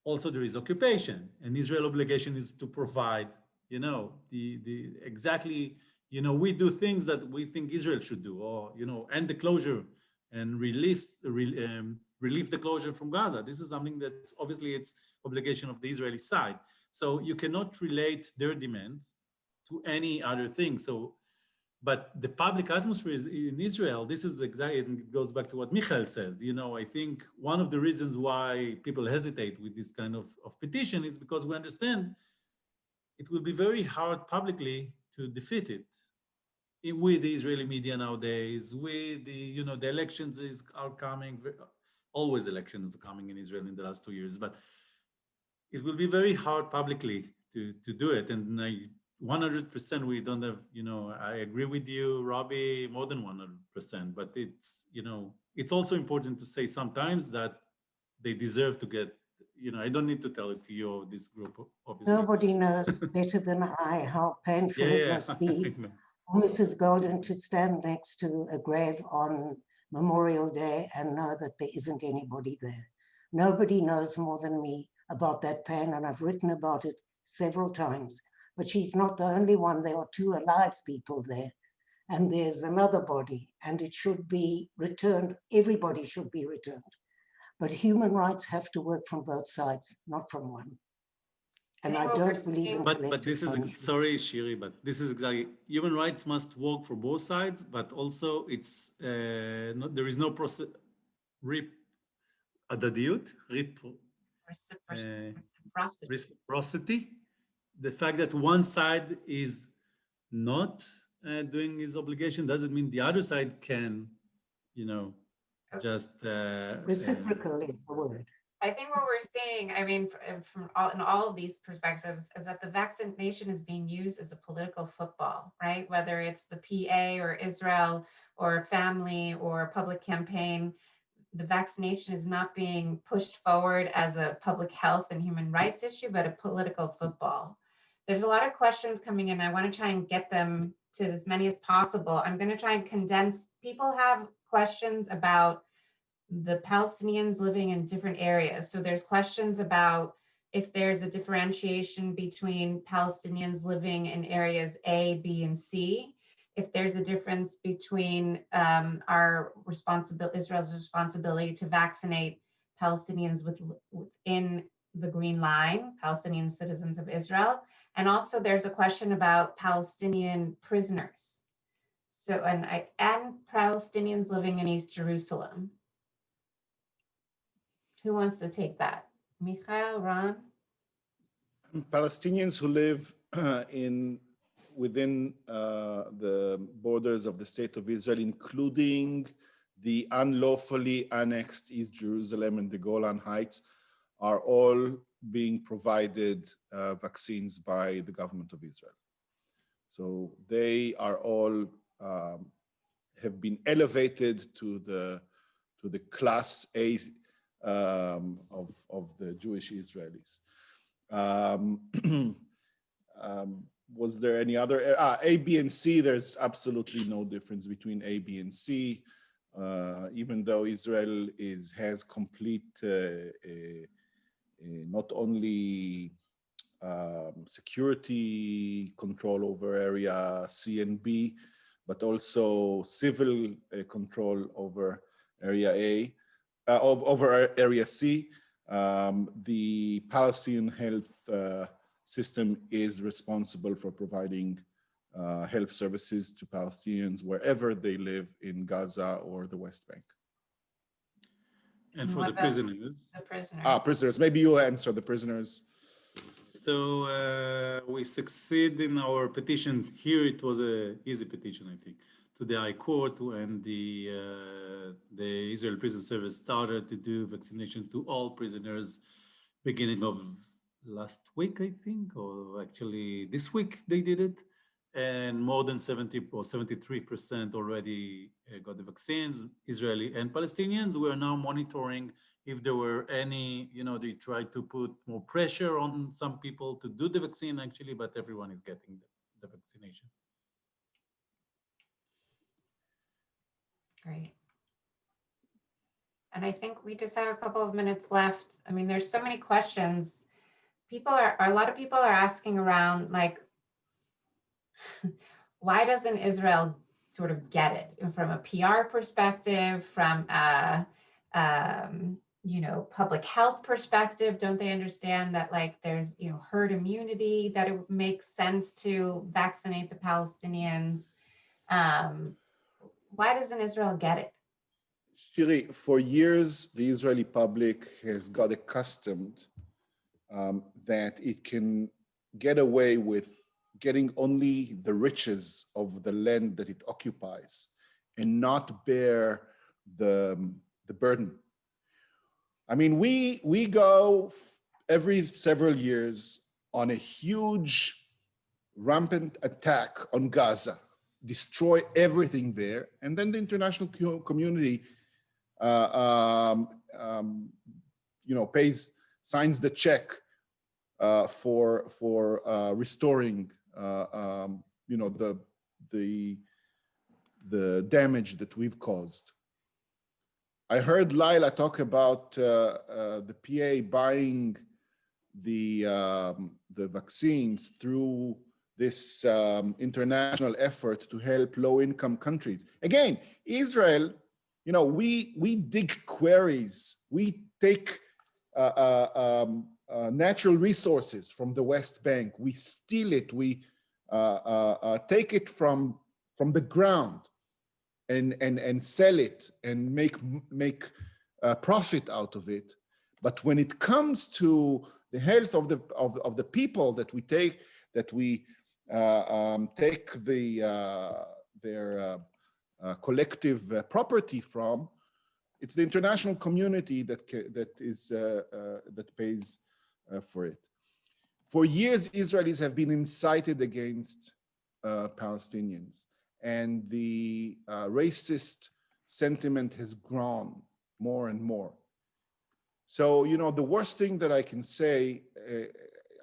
Speaker 4: also there is occupation, and Israel obligation is to provide, the exactly, we do things that we think Israel should do, or end the closure and relieve the closure from Gaza. This is something that obviously it's obligation of the Israeli side. So you cannot relate their demands to any other thing. But the public atmosphere in Israel, this is exactly, and it goes back to what Mikhail says. I think one of the reasons why people hesitate with this kind of petition is because we understand it will be very hard publicly to defeat it. With the Israeli media nowadays, with the elections are coming, always elections are coming in Israel in the last 2 years, but it will be very hard publicly to do it. And 100% we don't have, I agree with you, Robi, more than 100%, but it's also important to say sometimes that they deserve to get, I don't need to tell it to you or this group, obviously.
Speaker 3: Nobody knows better than I how painful it must be for Mrs. Golden to stand next to a grave on Memorial Day and know that there isn't anybody there. Nobody knows more than me about that pain, and I've written about it several times. But she's not the only one. There are 2 alive people there, and there's another body, and it should be returned. Everybody should be returned. But human rights have to work from both sides, not from one. And I don't believe in
Speaker 4: But this is,
Speaker 3: punishment.
Speaker 4: sorry, Shiri, but this is exactly, human rights must work for both sides, but also it's, there is no process, adadiyut,
Speaker 1: Reciprocity.
Speaker 4: reciprocity. The fact that one side is not doing his obligation doesn't mean the other side can, just.
Speaker 3: Reciprocal is the word.
Speaker 1: I think what we're seeing, I mean, from in all of these perspectives, is that the vaccination is being used as a political football, right? Whether it's the PA or Israel or a family or a public campaign, the vaccination is not being pushed forward as a public health and human rights issue, but a political football. There's a lot of questions coming in. I want to try and get them to as many as possible. I'm going to try and condense. People have questions about the Palestinians living in different areas. So there's questions about if there's a differentiation between Palestinians living in areas A, B, and C, if there's a difference between Israel's responsibility to vaccinate Palestinians within the Green Line, Palestinian citizens of Israel. And also there's a question about Palestinian prisoners. So, and Palestinians living in East Jerusalem. Who wants to take that? Mikhail, Ron?
Speaker 5: Palestinians who live within the borders of the state of Israel, including the unlawfully annexed East Jerusalem and the Golan Heights, are all being provided vaccines by the government of Israel. So they are all have been elevated to the class A of the Jewish Israelis. Was there any other? A, B, and C, there's absolutely no difference between A, B, and C. Even though Israel has complete not only security control over area C and B, but also civil control over area A, over area C. The Palestinian health system is responsible for providing health services to Palestinians wherever they live in Gaza or the West Bank.
Speaker 4: And for the prisoners?
Speaker 1: The prisoners.
Speaker 5: Prisoners. Maybe you'll answer the prisoners.
Speaker 4: So we succeed in our petition. Here it was an easy petition, I think, to the High Court, and the Israel Prison Service started to do vaccination to all prisoners beginning of last week, I think, or actually this week they did it. And more than 70 or 73% already got the vaccines, Israeli and Palestinians. We are now monitoring if there were any, they tried to put more pressure on some people to do the vaccine actually, but everyone is getting the vaccination.
Speaker 1: Great. And I think we just have a couple of minutes left. I mean, there's so many questions. A lot of people are asking around, like, why doesn't Israel sort of get it from a PR perspective, from a, public health perspective? Don't they understand that, like, there's, herd immunity, that it makes sense to vaccinate the Palestinians? Why doesn't Israel get it?
Speaker 5: Shiri, for years, the Israeli public has got accustomed that it can get away with getting only the riches of the land that it occupies and not bear the burden. I mean, we go every several years on a huge rampant attack on Gaza, destroy everything there, and then the international community signs the check for restoring the damage that we've caused. I heard Layla talk about the PA buying the vaccines through this international effort to help low-income countries. Again, Israel, you know, we dig quarries, we take natural resources from the West Bank, we steal it, we take it from the ground and sell it and make profit out of it. But when it comes to the health of the people that we take, their collective property from, it's the international community that pays for it. For years, Israelis have been incited against Palestinians, and the racist sentiment has grown more and more. So, you know, the worst thing that I can say,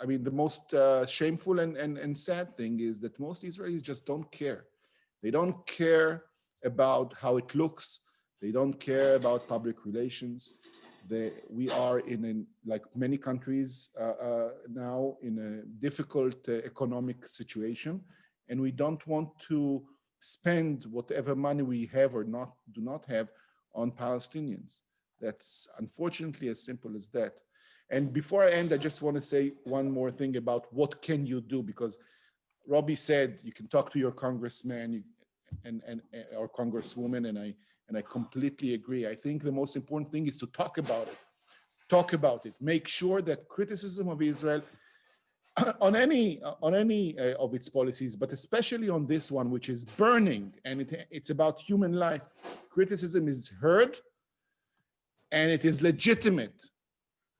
Speaker 5: I mean, the most shameful and sad thing is that most Israelis just don't care. They don't care about how it looks. They don't care about public relations. We are like many countries now, in a difficult economic situation, and we don't want to spend whatever money we have or do not have on Palestinians. That's unfortunately as simple as that. And before I end, I just want to say one more thing about what can you do, because Robi said you can talk to your congressman or congresswoman, and I completely agree. I think the most important thing is to talk about it. Talk about it. Make sure that criticism of Israel on any of its policies, but especially on this one, which is burning, and it's about human life, criticism is heard and it is legitimate,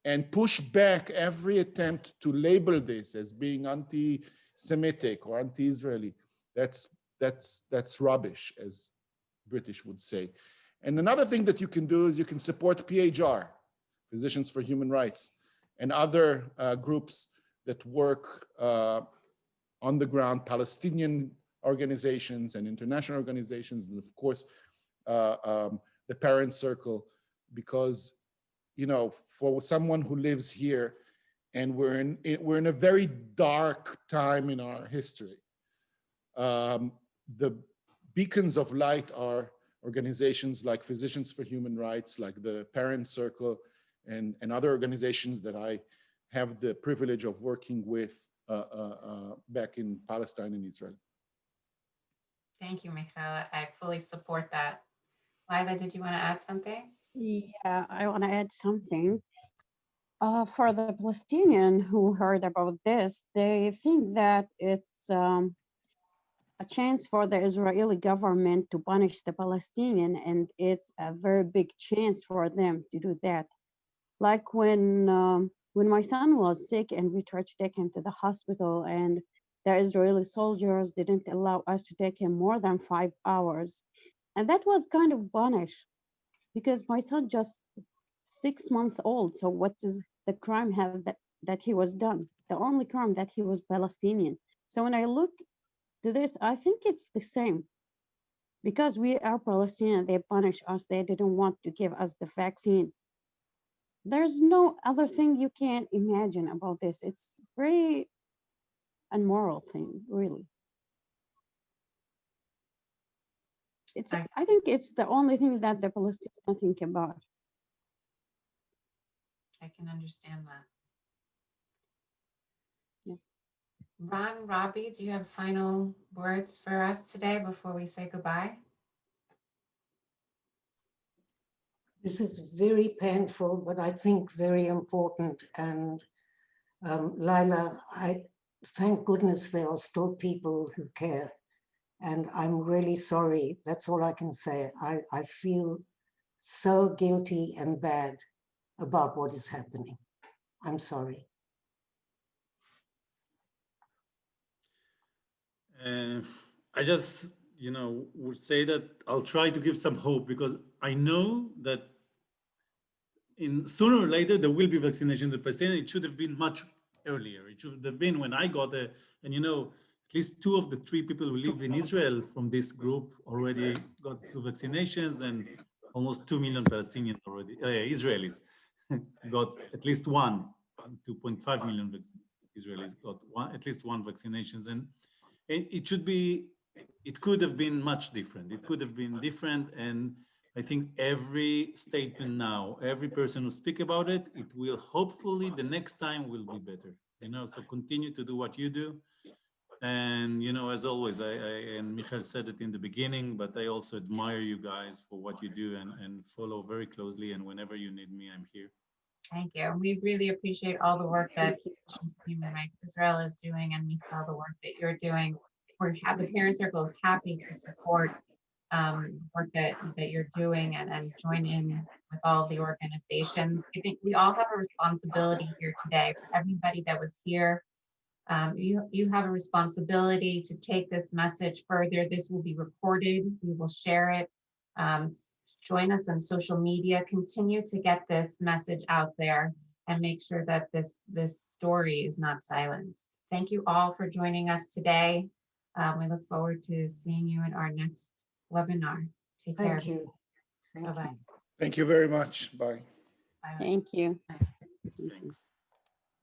Speaker 5: and push back every attempt to label this as being anti-Semitic or anti-Israeli. That's rubbish, as British would say. And another thing that you can do is you can support PHR, Physicians for Human Rights, and other groups that work on the ground, Palestinian organizations and international organizations, and of course, the Parent Circle, because, you know, for someone who lives here, and we're in a very dark time in our history. The beacons of light are organizations like Physicians for Human Rights, like the Parent Circle, and other organizations that I have the privilege of working with back in Palestine and Israel.
Speaker 1: Thank you, Mikhail. I fully support that. Layla, did you want to add something?
Speaker 2: Yeah, I want to add something. For the Palestinian who heard about this, they think that it's a chance for the Israeli government to punish the Palestinian, and it's a very big chance for them to do that. Like when my son was sick and we tried to take him to the hospital, and the Israeli soldiers didn't allow us to take him more than 5 hours. And that was kind of punish, because my son just 6 months old. So what does the crime have that he was done? The only crime that he was Palestinian. So when I look to this, I think it's the same. Because we are Palestinian, they punish us. They didn't want to give us the vaccine. There's no other thing you can imagine about this. It's very immoral thing, really. I think it's the only thing that the Palestinians think about.
Speaker 1: I can understand that.
Speaker 2: Yeah.
Speaker 1: Ron, Robi, do you have final words for us today before we say goodbye?
Speaker 3: This is very painful, but I think very important. And Layla, I thank goodness there are still people who care. And I'm really sorry. That's all I can say. I feel so guilty and bad about what is happening. I'm sorry.
Speaker 4: I just, you know, would say that I'll try to give some hope, because I know that sooner or later there will be vaccination in the Palestinian. It should have been much earlier. It should have been when I got it. And you know, at least 2 of the 3 people who live in Israel from this group already got 2 vaccinations, and almost 2 million Palestinians already, Israelis got at least one, 2.5 million Israelis got at least one vaccinations. And it should be, it could have been much different. It could have been different. And I think every statement now, every person who speak about it, it will hopefully the next time will be better. So continue to do what you do. And, as always, and Mikhail said it in the beginning, but I also admire you guys for what you do and follow very closely. And whenever you need me, I'm here.
Speaker 1: Thank you. We really appreciate all the work that Petitions for Human Rights Israel is doing, and Mikhail, the work that you're doing. The Parent Circle is happy to support work that you're doing and join in with all the organizations. I think we all have a responsibility here today. For everybody that was here, you have a responsibility to take this message further. This will be recorded. We will share it. Join us on social media. Continue to get this message out there and make sure that this story is not silenced. Thank you all for joining us today. We look forward to seeing you in our next webinar. Take care.
Speaker 3: Thank you. Thank
Speaker 1: Bye-bye.
Speaker 3: you.
Speaker 5: Thank you very much. Bye.
Speaker 1: Bye-bye.
Speaker 2: Thank you.
Speaker 4: Thanks.